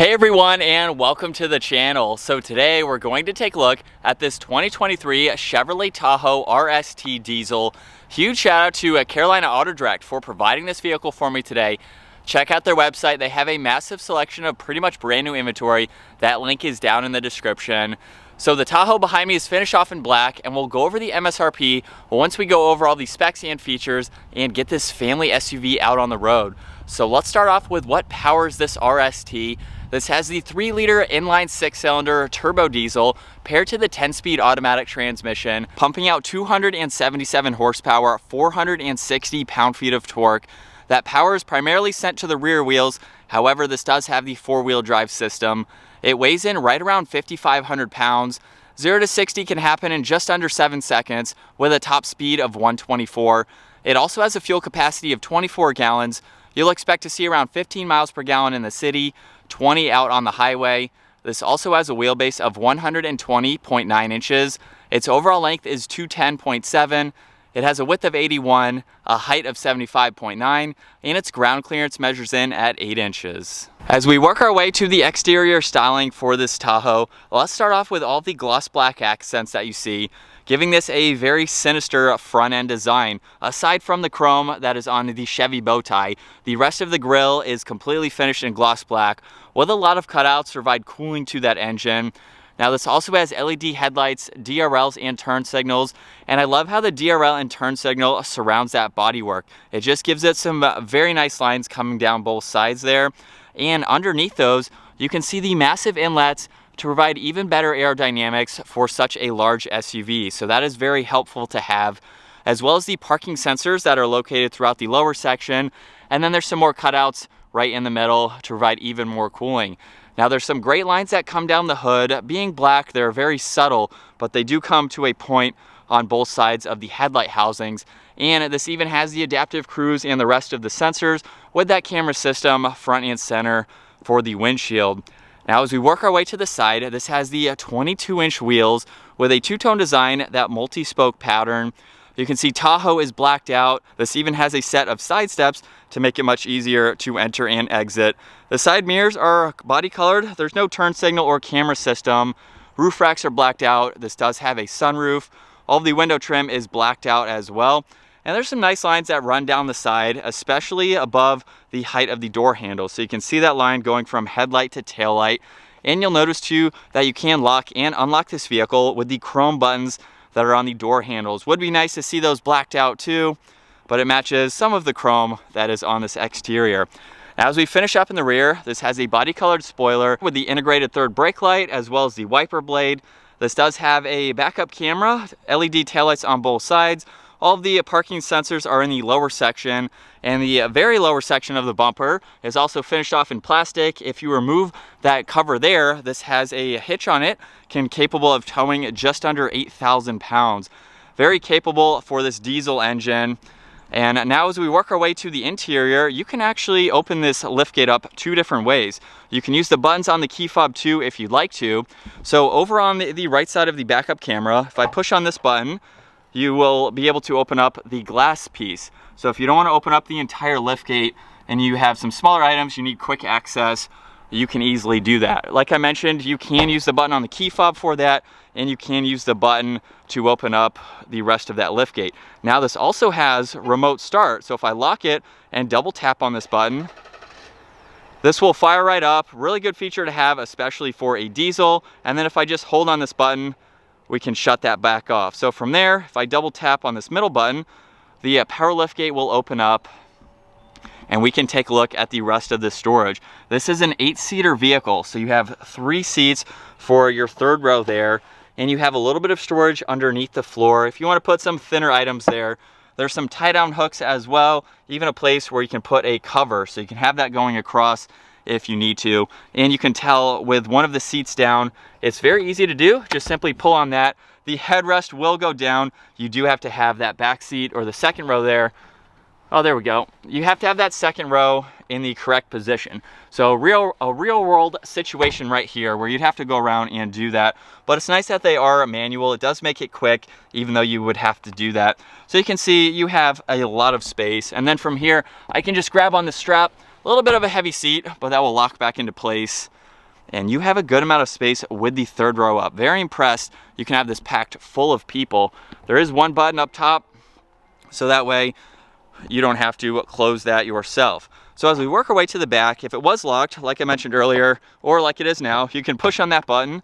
Hey everyone, and welcome to the channel. So today we're going to take a look at this 2023 Chevrolet Tahoe RST diesel. Huge shout out to Carolina Auto Direct for providing this vehicle for me today. Check out their website. They have a massive selection of pretty much brand new inventory. That link is down in the description. So the Tahoe behind me is finished off in black, and we'll go over the MSRP once we go over all the specs and features and get this family SUV out on the road. So let's start off with what powers this RST. This has the 3-liter inline 6-cylinder turbo diesel paired to the 10-speed automatic transmission, pumping out 277 horsepower, 460 pound-feet of torque. That power is primarily sent to the rear wheels. However, this does have the 4-wheel drive system. It weighs in right around 5,500 pounds. 0 to 60 can happen in just under 7 seconds with a top speed of 124. It also has a fuel capacity of 24 gallons. You'll expect to see around 15 miles per gallon in the city, 20 out on the highway. This also has a wheelbase of 120.9 inches. Its overall length is 210.7. It has a width of 81, a height of 75.9, and its ground clearance measures in at 8 inches. As we work our way to the exterior styling for this Tahoe, let's start off with all the gloss black accents that you see, giving this a very sinister front end design. Aside from the chrome that is on the Chevy bow tie, the rest of the grille is completely finished in gloss black with a lot of cutouts to provide cooling to that engine. Now this also has LED headlights, DRLs, and turn signals, and I love how the DRL and turn signal surrounds that bodywork. It just gives it some very nice lines coming down both sides there, and underneath those you can see the massive inlets to provide even better aerodynamics for such a large SUV. So that is very helpful to have, as well as the parking sensors that are located throughout the lower section, and then there's some more cutouts right in the middle to provide even more cooling. Now there's some great lines that come down the hood. Being black, they're very subtle, but they do come to a point on both sides of the headlight housings. And this even has the adaptive cruise and the rest of the sensors with that camera system front and center for the windshield. Now as we work our way to the side, this has the 22-inch wheels with a two-tone design, that multi-spoke pattern. You can see Tahoe is blacked out. This even has a set of side steps to make it much easier to enter and exit. The side mirrors are body colored. There's no turn signal or camera system. Roof racks are blacked out. This does have a sunroof. All of the window trim is blacked out as well. And there's some nice lines that run down the side, especially above the height of the door handle. So you can see that line going from headlight to tail light. And you'll notice too that you can lock and unlock this vehicle with the chrome buttons that are on the door handles. Would be nice to see those blacked out too, but it matches some of the chrome that is on this exterior. Now as we finish up in the rear, this has a body colored spoiler with the integrated third brake light as well as the wiper blade. This does have a backup camera, LED taillights on both sides. All of the parking sensors are in the lower section, and the very lower section of the bumper is also finished off in plastic. If you remove that cover there, this has a hitch on it, capable of towing just under 8,000 pounds. Very capable for this diesel engine. And now as we work our way to the interior, you can actually open this liftgate up 2 different ways. You can use the buttons on the key fob too if you'd like to. So over on the right side of the backup camera, if I push on this button, you will be able to open up the glass piece. So if you don't want to open up the entire liftgate and you have some smaller items, you need quick access, you can easily do that. Like I mentioned, you can use the button on the key fob for that, and you can use the button to open up the rest of that liftgate. Now this also has remote start, so if I lock it and double tap on this button, this will fire right up. Really good feature to have, especially for a diesel. And then if I just hold on this button, we can shut that back off. So from there, if I double tap on this middle button, the power liftgate will open up, and we can take a look at the rest of the storage. This is an 8-seater vehicle, so you have 3 seats for your third row there, and you have a little bit of storage underneath the floor. If you want to put some thinner items there, there's some tie-down hooks as well, even a place where you can put a cover, so you can have that going across if you need to. And you can tell with one of the seats down, it's very easy to do. Just simply pull on that. The headrest will go down. You do have to have that back seat or the second row there. Oh, there we go. You have to have that second row in the correct position. So a real world situation right here where you'd have to go around and do that. But it's nice that they are manual. It does make it quick, even though you would have to do that. So you can see you have a lot of space. And then from here, I can just grab on the strap. A little bit of a heavy seat, but that will lock back into place. and you have a good amount of space with the third row up. Very impressed. You can have this packed full of people. There is one button up top, so that way you don't have to close that yourself. So as we work our way to the back, if it was locked, like I mentioned earlier, or like it is now, you can push on that button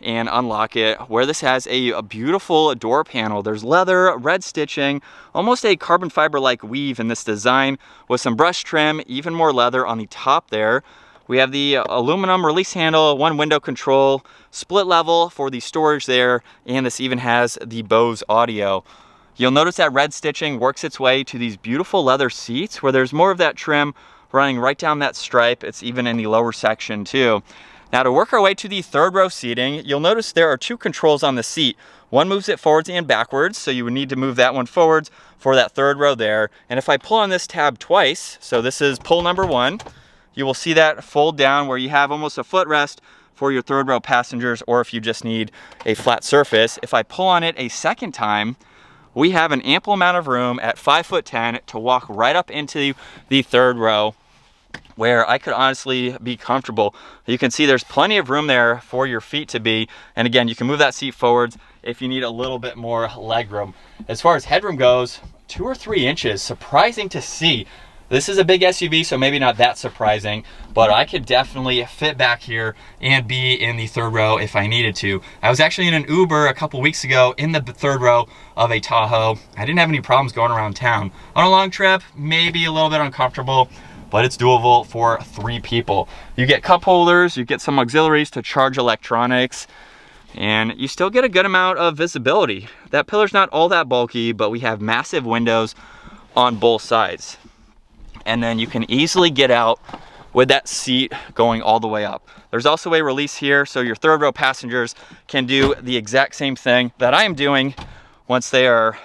and unlock it, where this has a beautiful door panel. There's leather, red stitching, almost a carbon fiber-like weave in this design with some brush trim, even more leather on the top there. We have the aluminum release handle, one window control, split level for the storage there, and this even has the Bose audio. You'll notice that red stitching works its way to these beautiful leather seats where there's more of that trim running right down that stripe. It's even in the lower section too. Now to work our way to the third row seating, you'll notice there are two controls on the seat. One moves it forwards and backwards, so you would need to move that one forwards for that third row there. And if I pull on this tab twice, so this is pull number one, you will see that fold down where you have almost a footrest for your third row passengers, or if you just need a flat surface. If I pull on it a second time, we have an ample amount of room at 5'10" to walk right up into the third row, where I could honestly be comfortable. You can see there's plenty of room there for your feet to be. And again, you can move that seat forwards if you need a little bit more leg room. As far as headroom goes, 2 or 3 inches, surprising to see. This is a big SUV, so maybe not that surprising, but I could definitely fit back here and be in the third row if I needed to. I was actually in an Uber a couple weeks ago in the third row of a Tahoe. I didn't have any problems going around town. On a long trip, maybe a little bit uncomfortable, but it's doable for 3 people. You get cup holders, you get some auxiliaries to charge electronics, and you still get a good amount of visibility. That pillar's not all that bulky, but we have massive windows on both sides. And then you can easily get out with that seat going all the way up. There's also a release here, so your third row passengers can do the exact same thing that I am doing once they are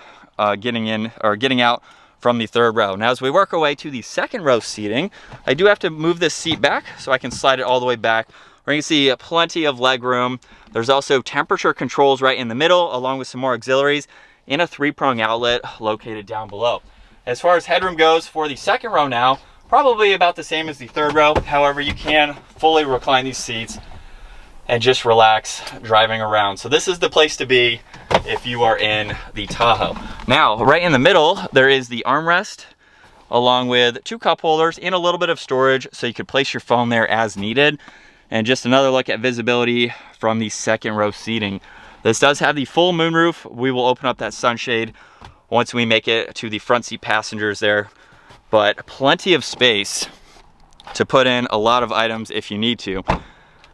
getting in or getting out from the third row. Now, as we work our way to the second row seating, I do have to move this seat back so I can slide it all the way back, where you can see plenty of leg room. There's also temperature controls right in the middle, along with some more auxiliaries, and a 3-prong outlet located down below. As far as headroom goes for the second row now, probably about the same as the third row. However, you can fully recline these seats and just relax driving around. So this is the place to be if you are in the Tahoe. Now, right in the middle, there is the armrest, along with 2 cup holders and a little bit of storage, so you could place your phone there as needed. And just another look at visibility from the second row seating. This does have the full moonroof. We will open up that sunshade once we make it to the front seat passengers there, but plenty of space to put in a lot of items if you need to.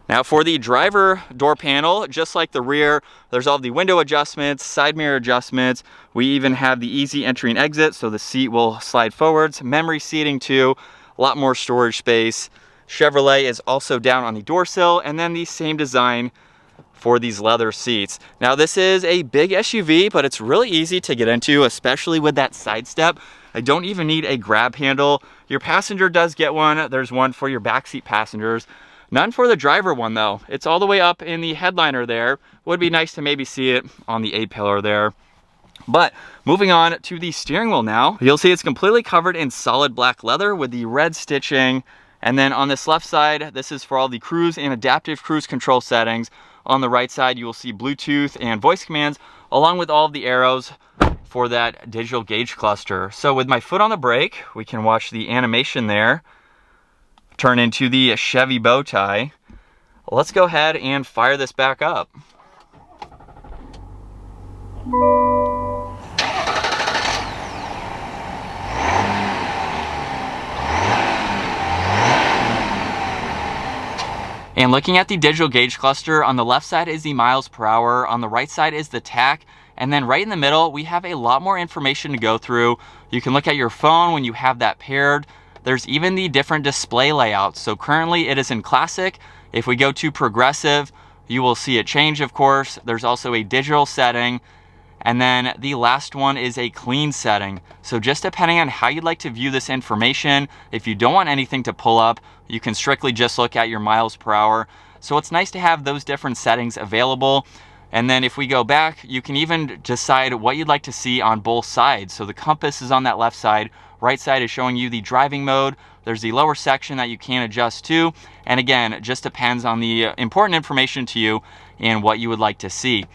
Now for the driver door panel, just like the rear, there's all the window adjustments, side mirror adjustments. We even have the easy entry and exit, so the seat will slide forwards. Memory seating too, a lot more storage space. Chevrolet is also down on the door sill, and then the same design for these leather seats. Now this is a big SUV, but it's really easy to get into, especially with that side step. I don't even need a grab handle. Your passenger does get one. There's one for your backseat passengers. None for the driver one though. It's all the way up in the headliner there. Would be nice to maybe see it on the A-pillar there. But moving on to the steering wheel now, you'll see it's completely covered in solid black leather with the red stitching. And then on this left side, this is for all the cruise and adaptive cruise control settings. On the right side, you will see Bluetooth and voice commands, along with all of the arrows for that digital gauge cluster. So with my foot on the brake, we can watch the animation there turn into the Chevy bow tie. Let's go ahead and fire this back up. And looking at the digital gauge cluster, on the left side is the miles per hour, on the right side is the tach, and then right in the middle, we have a lot more information to go through. You can look at your phone when you have that paired. There's even the different display layouts. So currently it is in classic. If we go to progressive, you will see it change, of course. There's also a digital setting. And then the last one is a clean setting. So just depending on how you'd like to view this information, if you don't want anything to pull up, you can strictly just look at your miles per hour. So it's nice to have those different settings available. And then if we go back, you can even decide what you'd like to see on both sides. So the compass is on that left side. Right side is showing you the driving mode. There's the lower section that you can adjust to. And again, it just depends on the important information to you and what you would like to see.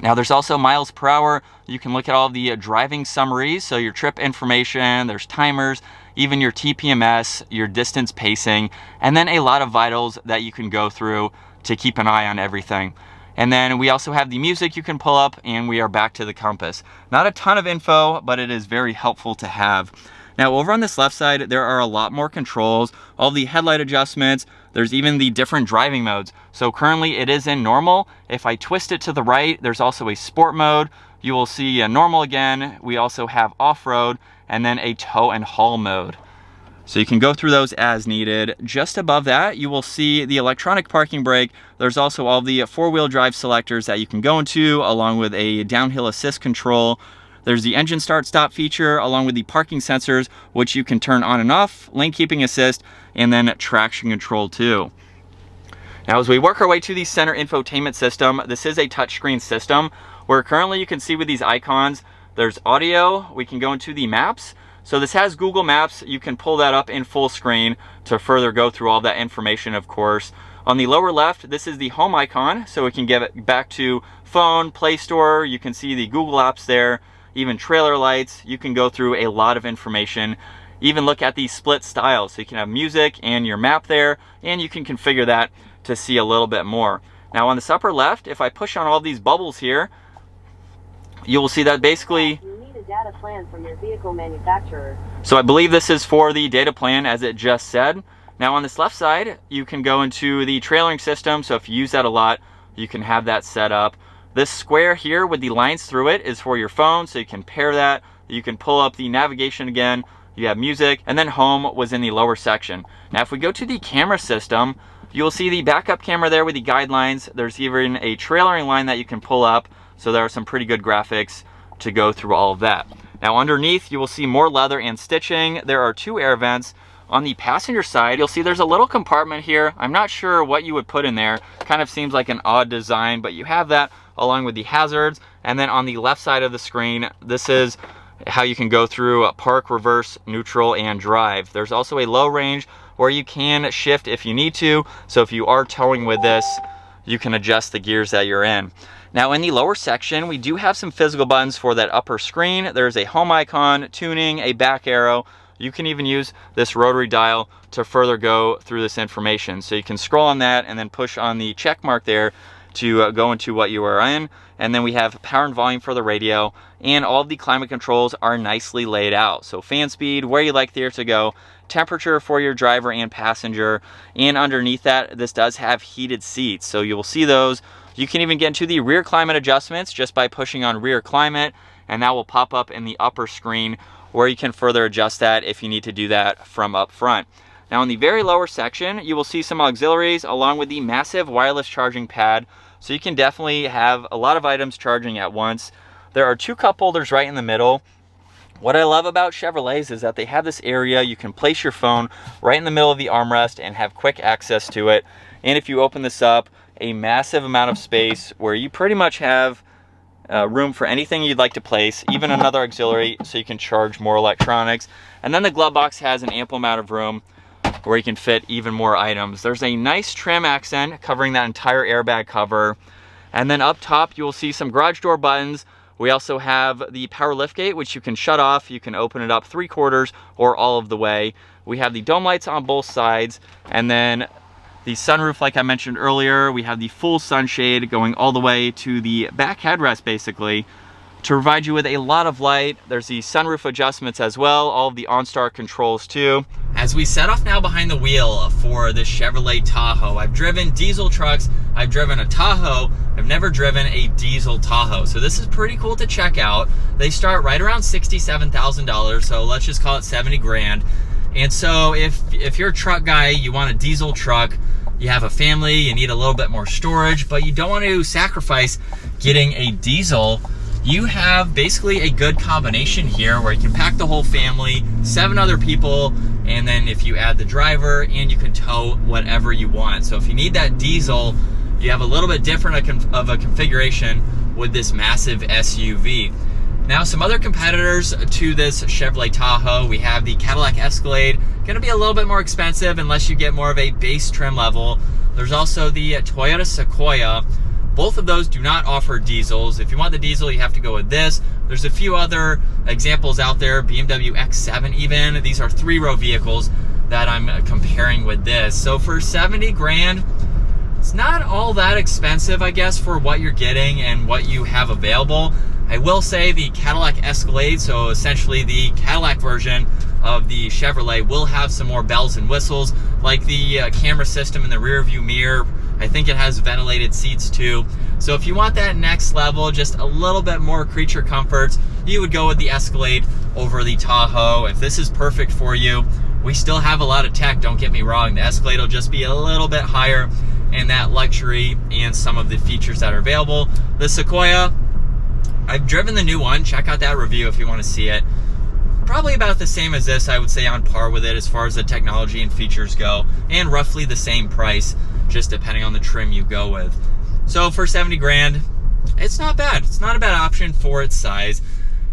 Now there's also miles per hour. You can look at all the driving summaries, so your trip information, there's timers, even your TPMS, your distance pacing, and then a lot of vitals that you can go through to keep an eye on everything. And then we also have the music you can pull up, and we are back to the compass. Not a ton of info, but it is very helpful to have. Now over on this left side, there are a lot more controls, all the headlight adjustments, there's even the different driving modes. So currently it is in normal. If I twist it to the right, there's also a sport mode. You will see a normal again. We also have off-road and then a tow and haul mode. So you can go through those as needed. Just above that, you will see the electronic parking brake. There's also all the four-wheel drive selectors that you can go into, along with a downhill assist control. There's the engine start-stop feature, along with the parking sensors, which you can turn on and off, lane keeping assist, and then traction control too. Now as we work our way to the center infotainment system, this is a touchscreen system, where currently you can see with these icons, there's audio, we can go into the maps. So this has Google Maps. You can pull that up in full screen to further go through all that information, of course. On the lower left, this is the home icon, so we can get it back to phone, Play Store. You can see the Google apps there, even trailer lights. You can go through a lot of information. Even look at the split style, so you can have music and your map there, and you can configure that to see a little bit more. Now on this upper left, if I push on all these bubbles here, you will see that basically data plan from your vehicle manufacturer. So I believe this is for the data plan, as it just said. Now on this left side, you can go into the trailering system, so if you use that a lot, you can have that set up. This square here with the lines through it is for your phone, so you can pair that. You can pull up the navigation again, you have music, and then home was in the lower section. Now if we go to the camera system, you will see the backup camera there with the guidelines. There's even a trailering line that you can pull up, so there are some pretty good graphics to go through all of that. Now underneath, you will see more leather and stitching. There are 2 air vents. On the passenger side, you'll see there's a little compartment here. I'm not sure what you would put in there. Kind of seems like an odd design, but you have that along with the hazards. And then on the left side of the screen, this is how you can go through park, reverse, neutral, and drive. There's also a low range where you can shift if you need to. So if you are towing with this, you can adjust the gears that you're in. Now in the lower section, we do have some physical buttons for that upper screen. There's a home icon, tuning, a back arrow. You can even use this rotary dial to further go through this information. So you can scroll on that and then push on the check mark there to go into what you are in. And then we have power and volume for the radio, and all of the climate controls are nicely laid out. So fan speed, where you like the air to go, temperature for your driver and passenger, and underneath that, this does have heated seats. So you will see those. You can even get into the rear climate adjustments just by pushing on rear climate, and that will pop up in the upper screen, where you can further adjust that if you need to do that from up front. Now in the very lower section, you will see some auxiliaries along with the massive wireless charging pad. So you can definitely have a lot of items charging at once. There are 2 cup holders right in the middle. What I love about Chevrolets is that they have this area you can place your phone right in the middle of the armrest and have quick access to it. And if you open this up, a massive amount of space where you pretty much have room for anything you'd like to place, even another auxiliary so you can charge more electronics. And then the glove box has an ample amount of room where you can fit even more items. There's a nice trim accent covering that entire airbag cover. And then up top, you will see some garage door buttons. We also have the power liftgate, which you can shut off. You can open it up 3/4 or all of the way. We have the dome lights on both sides. And then the sunroof, like I mentioned earlier, we have the full sunshade going all the way to the back headrest, basically, to provide you with a lot of light. There's the sunroof adjustments as well, all of the OnStar controls too. As we set off now behind the wheel for this Chevrolet Tahoe, I've driven diesel trucks, I've driven a Tahoe, I've never driven a diesel Tahoe. So this is pretty cool to check out. They start right around $67,000, so let's just call it 70 grand. And so if you're a truck guy, you want a diesel truck, you have a family, you need a little bit more storage, but you don't want to sacrifice getting a diesel, you have basically a good combination here where you can pack the whole family, 7 other people, and then if you add the driver, and you can tow whatever you want. So if you need that diesel, you have a little bit different of a configuration with this massive SUV. Now, some other competitors to this Chevrolet Tahoe, we have the Cadillac Escalade, going to be a little bit more expensive unless you get more of a base trim level. There's also the Toyota Sequoia. Both of those do not offer diesels. If you want the diesel, you have to go with this. There's a few other examples out there, BMW X7 even. These are 3-row vehicles that I'm comparing with this. So for 70 grand, it's not all that expensive, I guess, for what you're getting and what you have available. I will say the Cadillac Escalade, so essentially the Cadillac version of the Chevrolet, will have some more bells and whistles, like the camera system in the rear view mirror. I think it has ventilated seats too. So if you want that next level, just a little bit more creature comforts, you would go with the Escalade over the Tahoe. If this is perfect for you, we still have a lot of tech, don't get me wrong. The Escalade will just be a little bit higher in that luxury and some of the features that are available. The Sequoia, I've driven the new one. Check out that review if you want to see it. Probably about the same as this, I would say, on par with it as far as the technology and features go, and roughly the same price, just depending on the trim you go with. So for 70 grand, it's not bad. It's not a bad option for its size.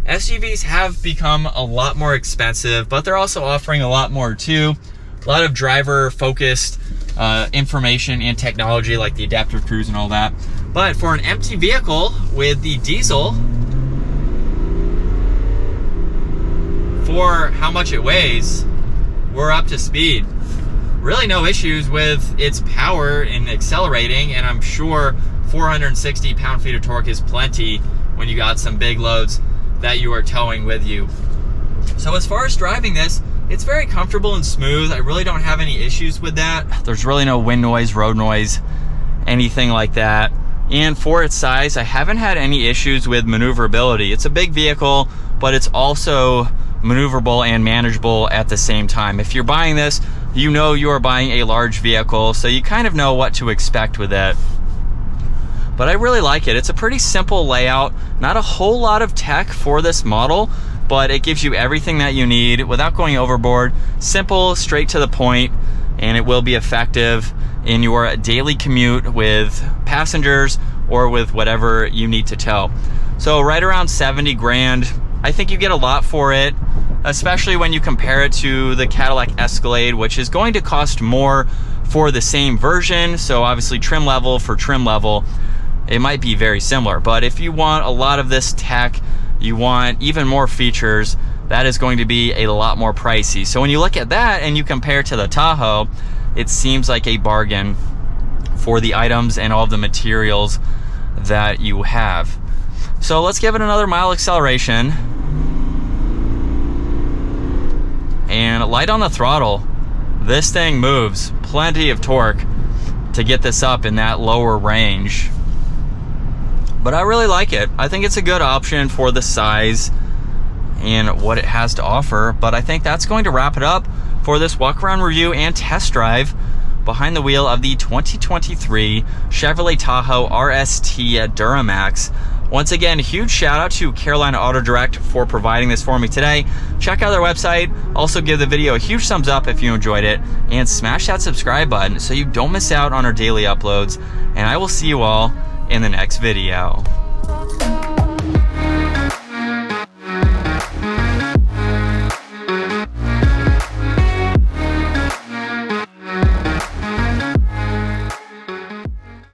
SUVs have become a lot more expensive, but they're also offering a lot more too. A lot of driver-focused information and technology, like the adaptive cruise and all that. But for an empty vehicle with the diesel, for how much it weighs, we're up to speed. Really no issues with its power in accelerating, and I'm sure 460 pound-feet of torque is plenty when you got some big loads that you are towing with you. So as far as driving this, it's very comfortable and smooth. I really don't have any issues with that. There's really no wind noise, road noise, anything like that. And for its size, I haven't had any issues with maneuverability. It's a big vehicle, but it's also maneuverable and manageable at the same time. If you're buying this, you know you are buying a large vehicle, so you kind of know what to expect with it. But I really like it. It's a pretty simple layout, not a whole lot of tech for this model, but it gives you everything that you need without going overboard. Simple, straight to the point, and it will be effective in your daily commute with passengers or with whatever you need to tow. So right around 70 grand, I think you get a lot for it, especially when you compare it to the Cadillac Escalade, which is going to cost more for the same version. So obviously trim level for trim level, it might be very similar. But if you want a lot of this tech, you want even more features, that is going to be a lot more pricey. So when you look at that and you compare to the Tahoe, it seems like a bargain for the items and all of the materials that you have. So let's give it another mile acceleration. And light on the throttle. This thing moves. Plenty of torque to get this up in that lower range. But I really like it. I think it's a good option for the size and what it has to offer. But I think that's going to wrap it up for this walk-around review and test drive behind the wheel of the 2023 Chevrolet Tahoe RST Duramax. Once again, huge shout out to Carolina Auto Direct for providing this for me today. Check out their website. Also give the video a huge thumbs up if you enjoyed it, and smash that subscribe button so you don't miss out on our daily uploads. And I will see you all in the next video.